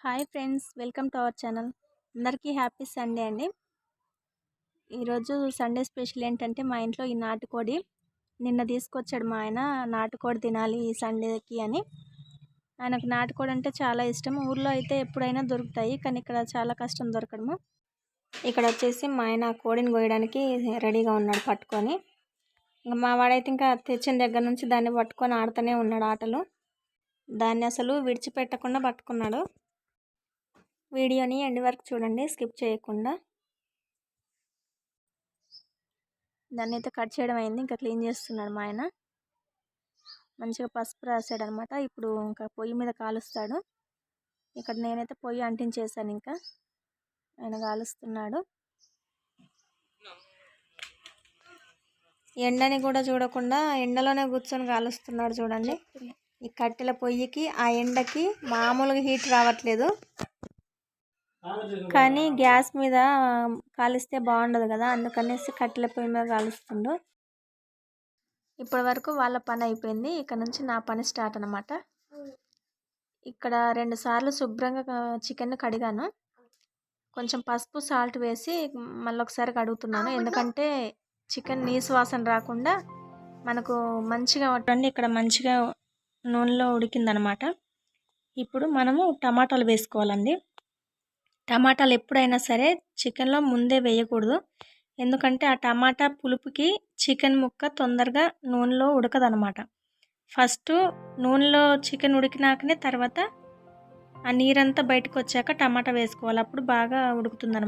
Hi friends, welcome to our channel. అందరికీ happy Sunday అండి. ఈరోజు సండే స్పెషల్ ఏంటంటే మా ఇంట్లో ఈ నాటుకోడి నిన్న తీసుకొచ్చాడు మా ఆయన. నాటుకోడి తినాలి ఈ సండేకి అని. ఆయనకు నాటుకోడి అంటే చాలా ఇష్టం. ఊర్లో అయితే ఎప్పుడైనా దొరుకుతాయి, కానీ ఇక్కడ చాలా కష్టం దొరకడము. ఇక్కడ వచ్చేసి మా ఆయన కోడిని కోయడానికి రెడీగా ఉన్నాడు పట్టుకొని. ఇంకా మా వాడైతే ఇంకా తెచ్చిన దగ్గర నుంచి దాన్ని పట్టుకొని ఆడుతూనే ఉన్నాడు ఆటలు. దాన్ని అసలు విడిచిపెట్టకుండా పట్టుకున్నాడు. వీడియోని ఎండ్ వరకు చూడండి, స్కిప్ చేయకుండా. దాన్ని అయితే కట్ చేయడం అయింది, ఇంకా క్లీన్ చేస్తున్నాడు మా ఆయన. మంచిగా పసుపు రాసాడు అనమాట. ఇప్పుడు ఇంకా పొయ్యి మీద కాలుస్తాడు. ఇక్కడ నేనైతే పొయ్యి అంటించేసాను, ఇంకా ఆయన కాలుస్తున్నాడు. ఎండని కూడా చూడకుండా ఎండలోనే కూర్చొని కాలుస్తున్నాడు చూడండి. ఈ కట్టెల పొయ్యికి ఆ ఎండకి మామూలుగా హీట్ రావట్లేదు, కానీ గ్యాస్ మీద కాలిస్తే బాగుండదు కదా, అందుకనేసి కట్టెల పొయ్యి మీద కాలుస్తుండు. ఇప్పటి వరకు వాళ్ళ పని అయిపోయింది, ఇక్కడ నుంచి నా పని స్టార్ట్ అనమాట. ఇక్కడ 2 సార్లు శుభ్రంగా చికెన్ కడిగాను. కొంచెం పసుపు సాల్ట్ వేసి మళ్ళీ ఒకసారి కడుగుతున్నాను, ఎందుకంటే చికెన్ నీసు వాసన రాకుండా మనకు మంచిగా ఉంటుంది. ఇక్కడ మంచిగా నూనెలో ఉడికిందనమాట. ఇప్పుడు మనము టమాటాలు వేసుకోవాలండి. టమాటాలు ఎప్పుడైనా సరే చికెన్లో ముందే వేయకూడదు, ఎందుకంటే ఆ టమాటా పులుపుకి చికెన్ ముక్క తొందరగా నూనెలో ఉడకదనమాట. ఫస్ట్ నూనెలో చికెన్ ఉడికినాకనే తర్వాత ఆ నీరంతా బయటకు వచ్చాక టమాటా వేసుకోవాలి, అప్పుడు బాగా ఉడుకుతుందన్నమాట.